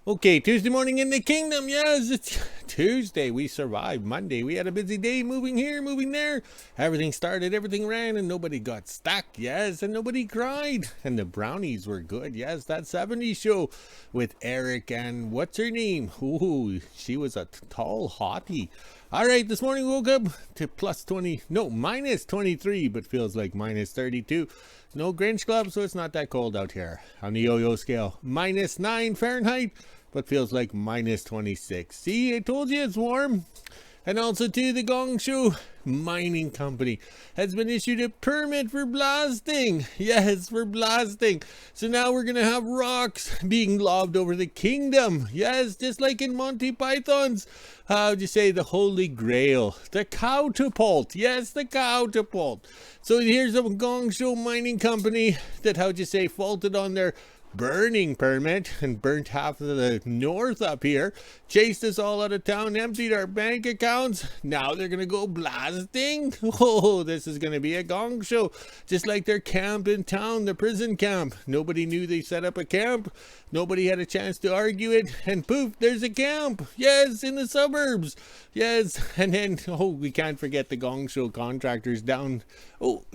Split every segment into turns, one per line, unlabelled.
Okay, Tuesday morning in the kingdom. Yes, it's Tuesday. We survived Monday. We had a busy day moving here, moving there. Everything started, everything ran, and nobody got stuck. Yes, and nobody cried. And the brownies were good. Yes, that 70s show with Eric and what's her name? Ooh, she was a tall hottie. All right, this morning we woke up to minus 23, but feels like minus 32. No Grinch Club, so it's not that cold out here. On the yo-yo scale, minus 9 Fahrenheit, but feels like minus 26. See, I told you it's warm. And also to the Guangzhou Mining Company has been issued a permit for blasting. Yes, for blasting. So now we're going to have rocks being lobbed over the kingdom. Yes, just like in Monty Python's, how'd you say, the Holy Grail. The catapult. Yes, the catapult. So here's the Guangzhou Mining Company that, how'd you say, faulted on their burning permit and burnt half of the north up here, chased us all out of town, emptied our bank accounts. Now they're gonna go blasting. Oh, this is gonna be a gong show, just like their camp in town, the prison camp. Nobody knew they set up a camp. Nobody had a chance to argue it, and poof, there's a camp. Yes, in the suburbs. Yes, and then, we can't forget the gong show contractors down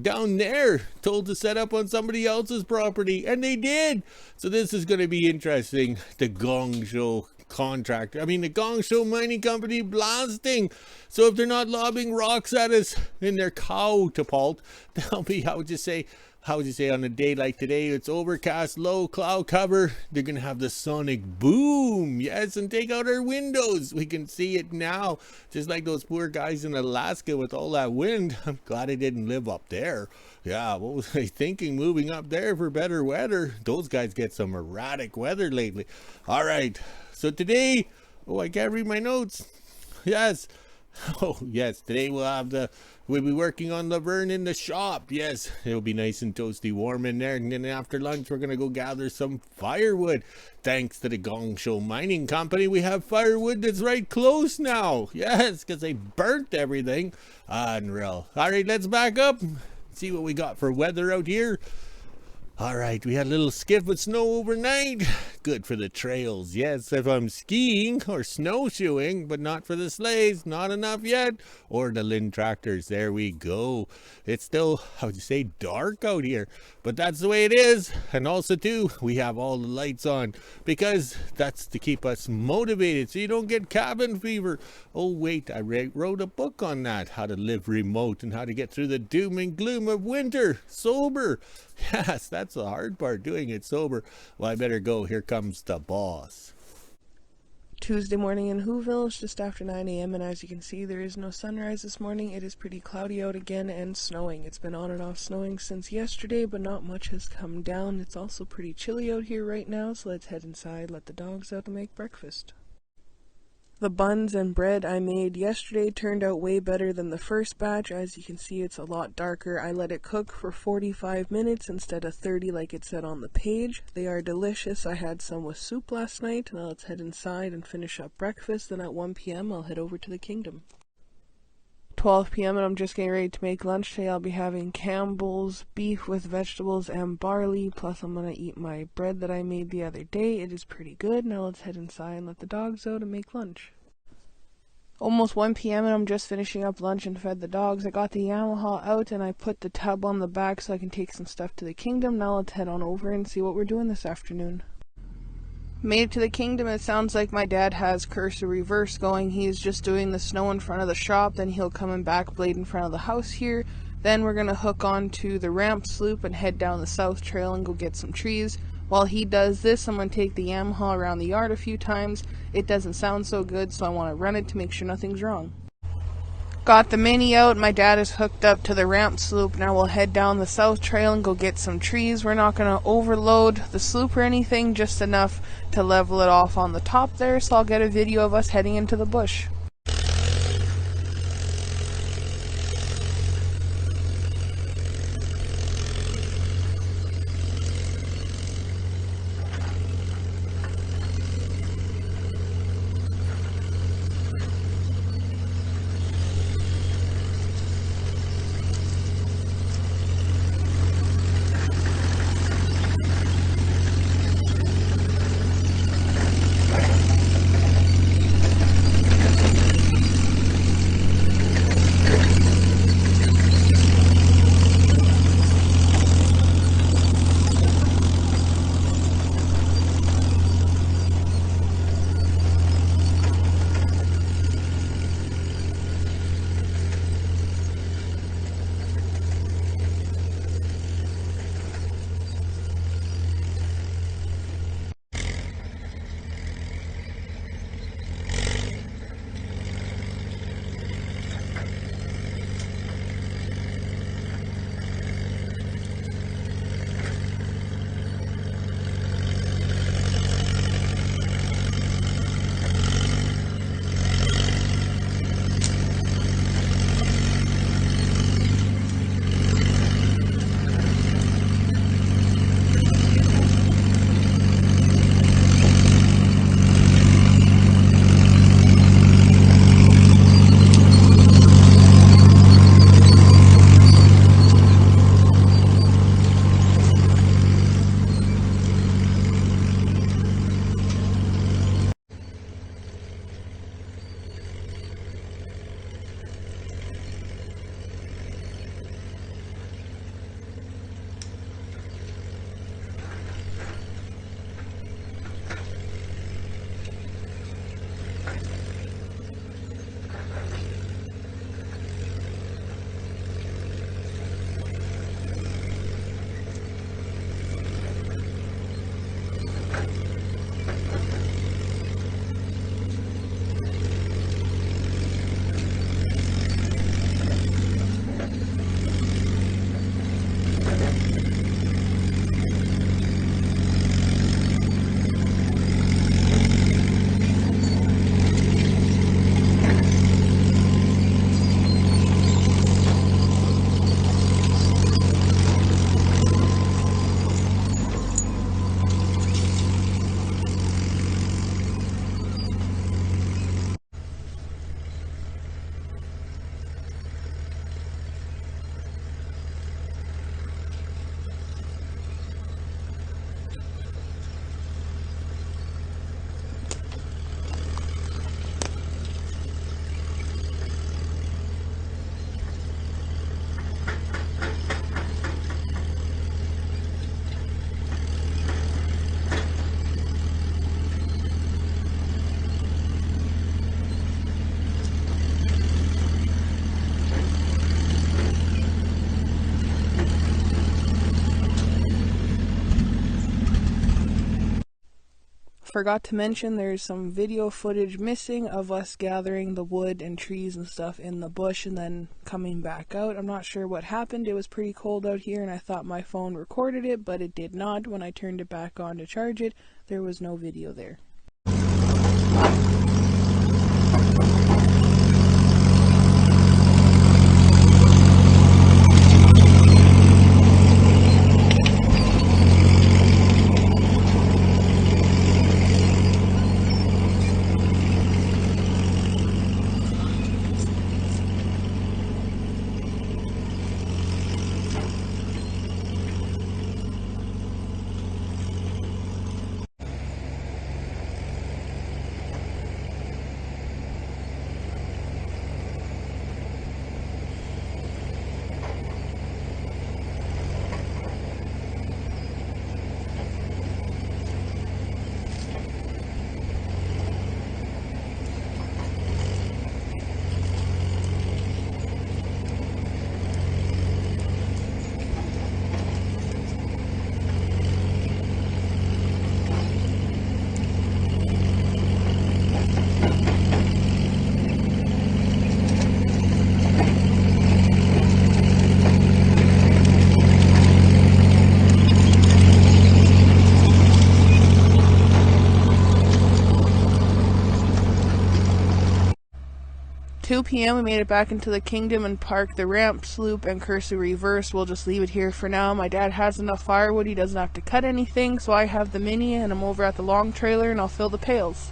there, told to set up on somebody else's property, and they did. So this is going to be interesting. The gong show the Gong Show Mining Company blasting. So if they're not lobbing rocks at us in their catapult, they'll be, how would you say, on a day like today, it's overcast, low cloud cover. They're going to have the sonic boom. Yes, and take out our windows. We can see it now. Just like those poor guys in Alaska with all that wind. I'm glad I didn't live up there. Yeah, what was I thinking moving up there for better weather? Those guys get some erratic weather lately. All right. So today, I can't read my notes. Yes. Today we'll be working on Laverne in the shop. Yes, it'll be nice and toasty warm in there. And then after lunch, we're going to go gather some firewood. Thanks to the Guangzhou Mining Company, we have firewood that's right close now. Yes, because they burnt everything. Unreal. All right, let's back up. See what we got for weather out here. All right, we had a little skiff with snow overnight. Good for the trails. Yes, if I'm skiing or snowshoeing, but not for the sleighs. Not enough yet. Or the Lynn tractors. There we go. It's still, dark out here. But that's the way it is. And also, too, we have all the lights on because that's to keep us motivated so you don't get cabin fever. Oh, wait, I wrote a book on that. How to live remote and how to get through the doom and gloom of winter. Sober. Yes, that's the hard part, doing it sober. Well, I better go. Here comes the boss.
Tuesday morning in WHO-ville. It's just after 9 a.m. and as you can see, there is no sunrise this morning. It is pretty cloudy out again and snowing. It's been on and off snowing since yesterday, but not much has come down. It's also pretty chilly out here right now, so let's head inside, let the dogs out and make breakfast. The buns and bread I made yesterday turned out way better than the first batch. As you can see, it's a lot darker. I let it cook for 45 minutes instead of 30 like it said on the page. They are delicious. I had some with soup last night. Now let's head inside and finish up breakfast. Then at 1 p.m. I'll head over to the kingdom. 12 p.m. and I'm just getting ready to make lunch. Today I'll be having Campbell's beef with vegetables and barley. Plus I'm going to eat my bread that I made the other day. It is pretty good. Now let's head inside and let the dogs out and make lunch. Almost 1 p.m. and I'm just finishing up lunch and fed the dogs. I got the Yamaha out and I put the tub on the back so I can take some stuff to the kingdom. Now let's head on over and see what we're doing this afternoon. Made it to the kingdom. It sounds like my dad has cursor reverse going. He's just doing the snow in front of the shop, then he'll come and back blade in front of the house here. Then we're going to hook on to the Ramp Sloop and head down the south trail and go get some trees. While he does this, I'm going to take the Yamaha around the yard a few times. It doesn't sound so good, so I want to run it to make sure nothing's wrong. Got the Mini out. My dad is hooked up to the Ramp Sloop. Now we'll head down the south trail and go get some trees. We're not going to overload the sloop or anything, just enough to level it off on the top there, so I'll get a video of us heading into the bush. Forgot to mention there's some video footage missing of us gathering the wood and trees and stuff in the bush and then coming back out. I'm not sure what happened. It was pretty cold out here and I thought my phone recorded it, but it did not. When I turned it back on to charge it, there was no video there. 2 p.m. we made it back into the kingdom and parked the Ramp Sloop and cursory reverse. We'll just leave it here for now. My dad has enough firewood, he doesn't have to cut anything, so I have the mini and I'm over at the long trailer and I'll fill the pails.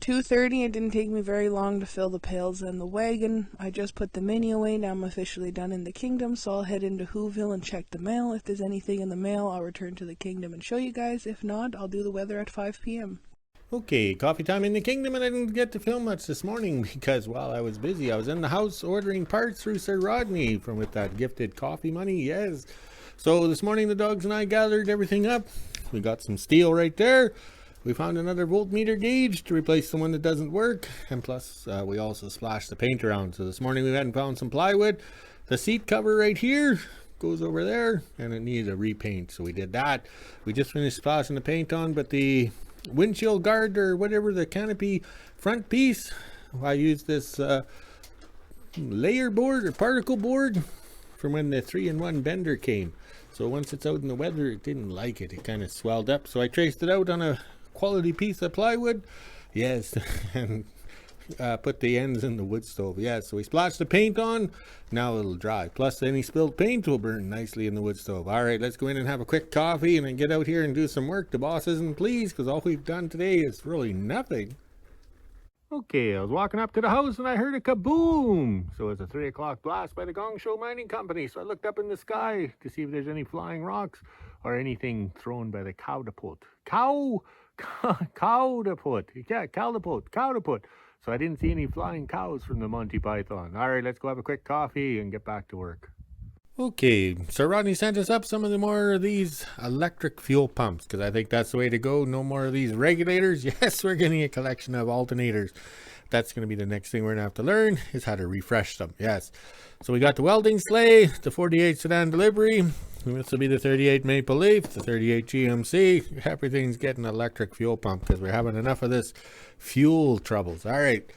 2:30, it didn't take me very long to fill the pails and the wagon. I just put the mini away, now I'm officially done in the kingdom, so I'll head into WHO-ville and check the mail. If there's anything in the mail, I'll return to the kingdom and show you guys. If not, I'll do the weather at 5 p.m.
Okay, coffee time in the kingdom, and I didn't get to film much this morning because while I was busy, I was in the house ordering parts through Sir Rodney from with that gifted coffee money, yes. So this morning the dogs and I gathered everything up. We got some steel right there. We found another voltmeter gauge to replace the one that doesn't work, and plus we also splashed the paint around. So this morning we went and found some plywood. The seat cover right here goes over there, and it needed a repaint, so we did that. We just finished splashing the paint on, but the windshield guard or whatever, the canopy front piece, I used this layer board or particle board from when the 3-in-1 bender came. So once it's out in the weather, it didn't like it. It kind of swelled up. So I traced it out on a quality piece of plywood. Yes, and put the ends in the wood stove. Yeah, so we splashed the paint on. Now it'll dry. Plus any spilled paint will burn nicely in the wood stove. All right, let's go in and have a quick coffee and then get out here and do some work. The boss isn't pleased because all we've done today is really nothing. Okay, I was walking up to the house and I heard a kaboom. So it's a 3 o'clock blast by the Gong Show Mining Company. So I looked up in the sky to see if there's any flying rocks or anything thrown by the cowdaput. Cowdaput. Yeah, cowdaput. So I didn't see any flying cows from the Monty Python. All right, let's go have a quick coffee and get back to work. Okay, Sir Rodney sent us up some of the more of these electric fuel pumps because I think that's the way to go. No more of these regulators. Yes, we're getting a collection of alternators. That's going to be the next thing we're going to have to learn is how to refresh them. Yes. So we got the welding sleigh, the 48 sedan delivery. This will be the 38 Maple Leaf, the 38 GMC. Everything's getting electric fuel pump because we're having enough of this fuel troubles. All right.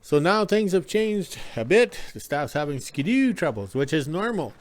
So now things have changed a bit. The staff's having skidoo troubles, which is normal.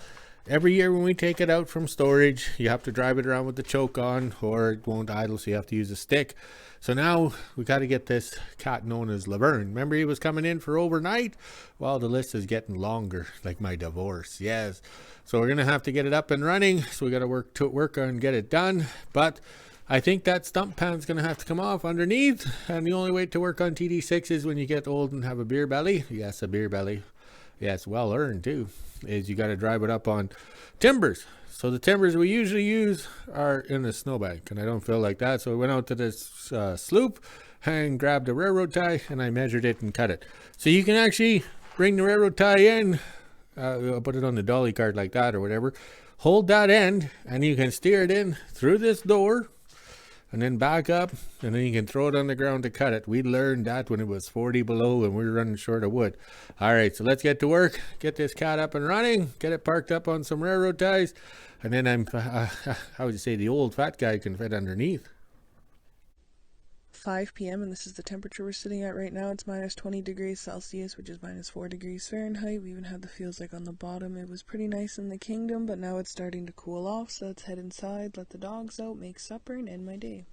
Every year when we take it out from storage, you have to drive it around with the choke on or it won't idle, so you have to use a stick. So now we got to get this cat known as Laverne. Remember he was coming in for overnight? Well, the list is getting longer, like my divorce. Yes. So we're going to have to get it up and running. So we got to work on get it done. But I think that stump pan's going to have to come off underneath. And the only way to work on TD6 is when you get old and have a beer belly. Yes, a beer belly. Yes, well earned too. Is you got to drive it up on timbers. So the timbers we usually use are in the snowbank, and I don't feel like that. So we went out to this sloop and grabbed a railroad tie, and I measured it and cut it. So you can actually bring the railroad tie in, I'll put it on the dolly cart like that or whatever, hold that end, and you can steer it in through this door, and then back up, and then you can throw it on the ground to cut it. We learned that when it was 40 below and we were running short of wood. All right, so let's get to work, get this cat up and running, get it parked up on some railroad ties, and then how would you say the old fat guy can fit underneath.
5 p.m. and this is the temperature we're sitting at right now. It's minus 20 degrees Celsius, which is minus 4 degrees Fahrenheit. We even had the feels like on the bottom. It was pretty nice in the kingdom, but now it's starting to cool off, so let's head inside, let the dogs out, make supper, and end my day.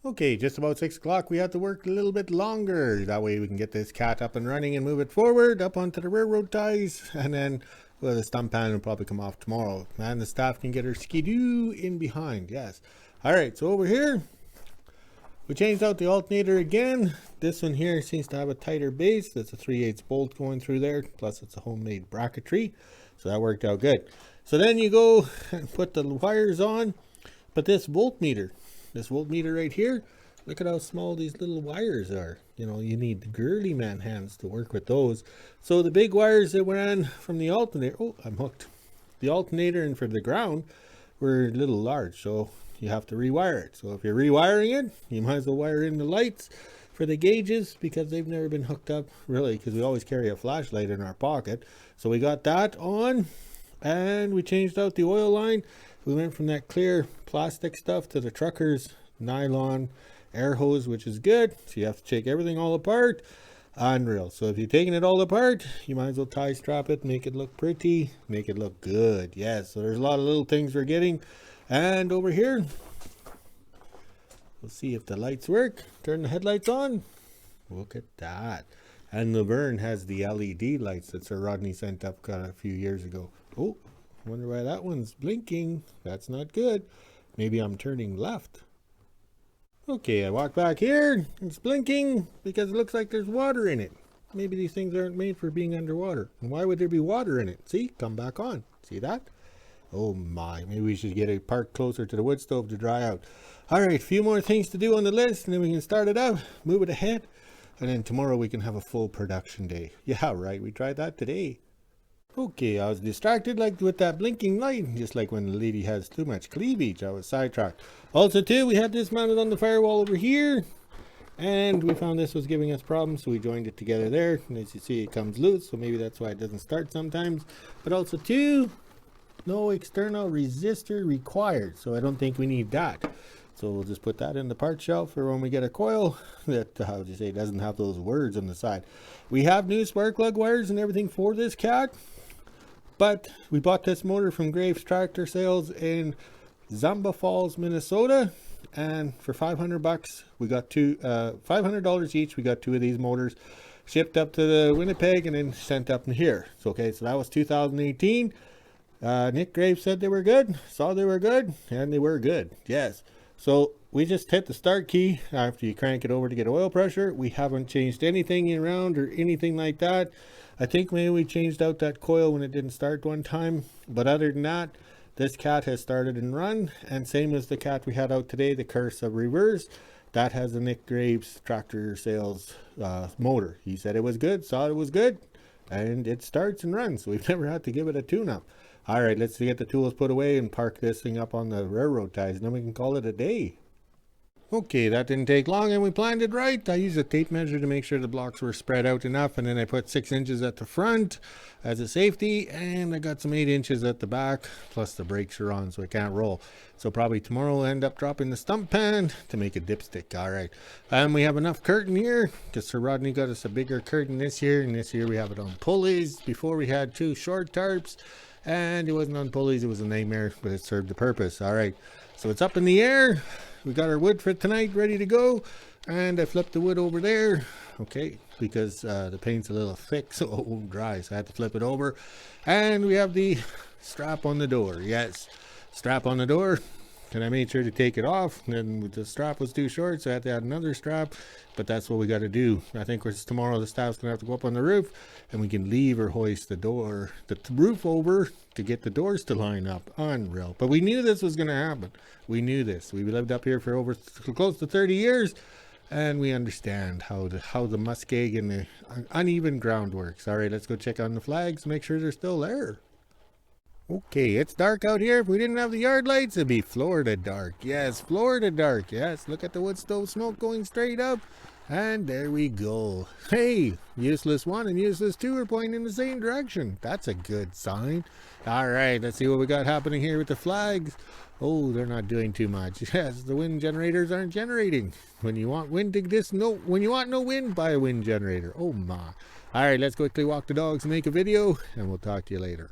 Okay, just about 6 o'clock, we have to work a little bit longer. That way we can get this cat up and running and move it forward up onto the railroad ties. And then, well, the stump pan will probably come off tomorrow. And the staff can get her skidoo in behind, yes. All right, so over here, we changed out the alternator again. This one here seems to have a tighter base. That's a 3/8 bolt going through there. Plus it's a homemade bracketry. So that worked out good. So then you go and put the wires on. But this voltmeter right here, look at how small these little wires are. You know, you need the girly man hands to work with those. So the big wires that ran from the alternator, oh, I'm hooked. The alternator and for the ground were a little large. So you have to rewire it. So if you're rewiring it, you might as well wire in the lights for the gauges because they've never been hooked up really, because we always carry a flashlight in our pocket. So we got that on and we changed out the oil line. We went from that clear plastic stuff to the trucker's nylon air hose, which is good. So you have to take everything all apart. Unreal. So if you're taking it all apart, you might as well tie strap it, make it look pretty, make it look good. Yes, so there's a lot of little things we're getting. And over here, we'll see if the lights work. Turn the headlights on. Look at that. And Laverne has the LED lights that Sir Rodney sent up a few years ago. Oh, wonder why that one's blinking. That's not good. Maybe I'm turning left. Okay, I walk back here. It's blinking because it looks like there's water in it. Maybe these things aren't made for being underwater. And why would there be water in it? See, come back on. See that? Oh my, maybe we should get it parked closer to the wood stove to dry out. All right, a few more things to do on the list and then we can start it up, move it ahead. And then tomorrow we can have a full production day. Yeah, right, we tried that today. Okay, I was distracted like with that blinking light, just like when the lady has too much cleavage. I was sidetracked. Also too, we had this mounted on the firewall over here. And we found this was giving us problems, so we joined it together there. And as you see, it comes loose, so maybe that's why it doesn't start sometimes. But also too, no external resistor required, so I don't think we need that. So we'll just put that in the part shelf for when we get a coil that, how would you say, doesn't have those words on the side. We have new spark plug wires and everything for this cat, but we bought this motor from Graves Tractor Sales in Zamba Falls, Minnesota, and for $500 we got $500 each. We got two of these motors shipped up to the Winnipeg and then sent up in here. So okay, so that was 2018. Nick Graves said they were good, saw they were good, and they were good, yes. So we just hit the start key after you crank it over to get oil pressure. We haven't changed anything around or anything like that. I think maybe we changed out that coil when it didn't start one time, but other than that, this cat has started and run, and same as the cat we had out today, the Curse of Reverse. That has the Nick Graves Tractor Sales motor. He said it was good, saw it was good, and it starts and runs. We've never had to give it a tune-up. All right, let's get the tools put away and park this thing up on the railroad ties, and then we can call it a day. Okay, that didn't take long, and we planned it right. I used a tape measure to make sure the blocks were spread out enough, and then I put 6 inches at the front as a safety, and I got some 8 inches at the back, plus the brakes are on, so it can't roll. So probably tomorrow we'll end up dropping the stump pan to make a dipstick. All right, we have enough curtain here, because Sir Rodney got us a bigger curtain this year, and this year we have it on pulleys. Before we had 2 short tarps, and it wasn't on pulleys. It was a nightmare, but it served the purpose. All right, so it's up in the air. We got our wood for tonight ready to go, and I flipped the wood over there, okay, because the paint's a little thick, so it won't dry, so I had to flip it over. And we have the strap on the door. Yes, strap on the door, and I made sure to take it off, and the strap was too short, so I had to add another strap. But that's what we got to do. I think tomorrow the staff's gonna have to go up on the roof, and we can leave or hoist the roof over to get the doors to line up. Unreal. But we knew this was gonna happen. We knew this. We lived up here for over close to 30 years, and we understand how the muskeg and the uneven ground works. All right, let's go check on the flags, make sure they're still there. Okay, it's dark out here. If we didn't have the yard lights, it'd be Florida dark. Yes, Florida dark. Yes, look at the wood stove smoke going straight up. And there we go. Hey, useless 1 and useless 2 are pointing in the same direction. That's a good sign. All right, let's see what we got happening here with the flags. Oh, they're not doing too much. Yes, the wind generators aren't generating. When you want wind to when you want no wind, buy a wind generator. Oh my. All right, let's quickly walk the dogs and make a video, and we'll talk to you later.